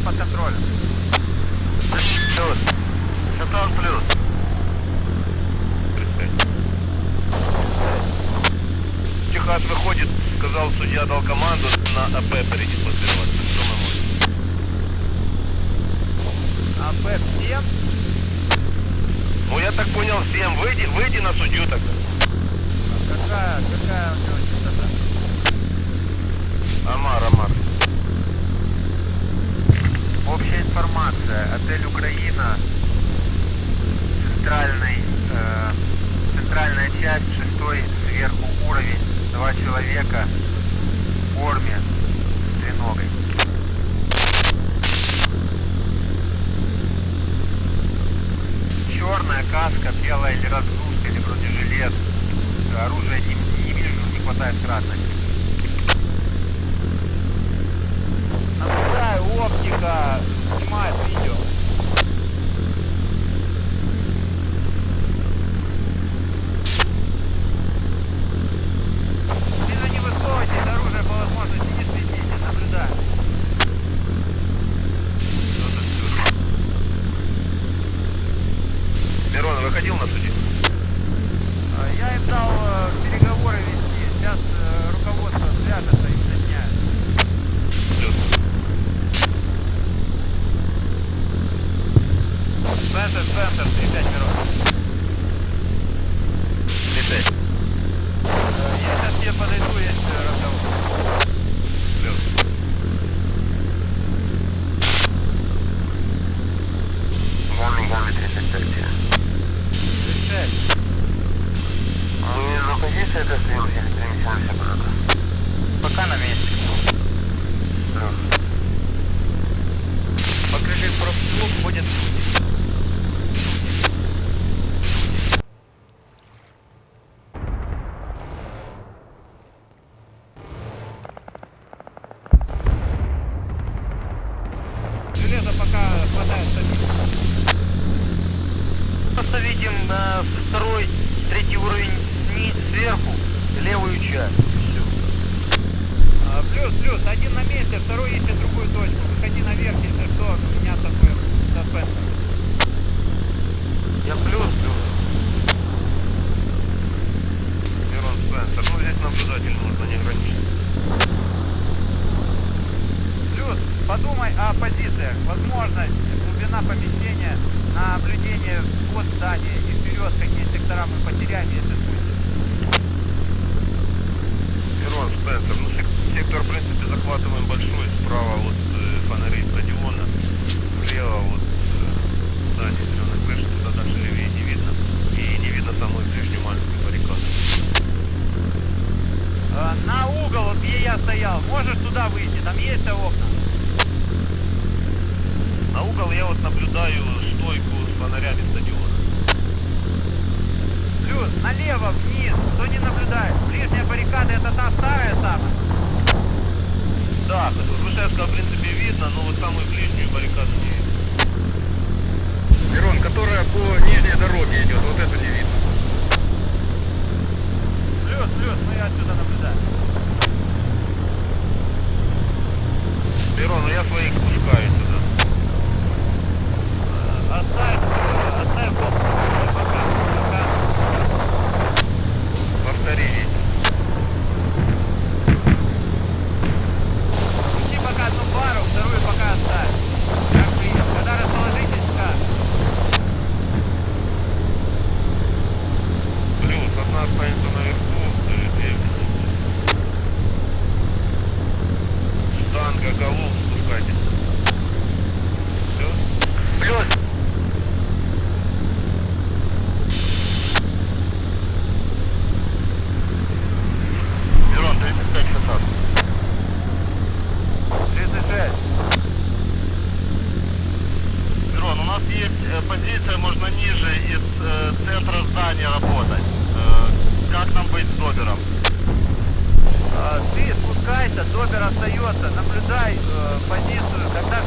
под контролем. Плюс. Сатан плюс. 35. Техас выходит, сказал судья, дал команду на АП передислоцироваться. Что мы можем? АП всем? Ну я так понял, всем. Выйди на судью тогда. Какая у него частота? Амар. Общая информация. Отель Украина. Центральная часть, 6-й сверху уровень. 2 человека в форме с треногой. Черная каска, белая или разгрузка, или бронежилет. Оружия не вижу, не хватает кратности. Наблюдаю, оптика снимает видео. Сильно не высовывайтесь, оружие по возможности не светите, наблюдаю. Мирон, выходил на суде? Я им дал переговоры вести. Сейчас руководство свяжется и уточняет. Плюс. Спенсер, 35 Мирон. 35. Я сейчас к тебе подойду, есть разговор. Плюс. Гамми 35. 36. Мы на позиции это съемки или перенесемся куда-то? Пока на месте. Плюс. Покрытый профиль ходит люди. Железо пока хватает стабильно. Поставить им второй, третий уровень сверху, левую часть. Все. Плюс, один на месте, второй ищет другую точку. Выходи наверх, если что, меняться будем со Спенсером. Я плюс. Мирон Спенсер. Ну здесь наблюдатель нужно не ограничить. Плюс, подумай о позициях. Возможность, глубина помещения, наблюдение от здания и вперед, какие сектора мы потеряем, если спустим. Мирон Спенсер. Ну сектор, в принципе, захватываем большой. Справа от фонарей стадиона. Слева от здания зеленой крыши. Туда дальше левее не видно. И не видно самую ближнюю маленькую баррикаду. На угол, вот где я стоял, можешь туда выйти, там есть окна. На угол я вот наблюдаю стойку с фонарями стадиона. Плюс, налево, вниз, кто не наблюдает. Ближняя баррикада, это та старая самая? Да, Грушевского, в принципе, видно, но вот самую ближнюю баррикаду не видно. Мирон, которая по нижней дороге идет, вот это не видно. Плюс, мы отсюда наблюдаем. Мирон, ну я своих пускаю сюда. Оставь пока. Повтори весь. Пусти пока одну пару, вторую пока оставь. Как принял. Когда расположитесь, скажешь. Плюс, одна останется наверху, две вниз. Штанга, голов спускайтесь. Все? Плюс. Мирон, 35 шатов. 36. Мирон, у нас есть позиция, можно ниже из центра здания работать. Как нам быть с Добером? Ты спускайся, Добер остается, наблюдай позицию. Когда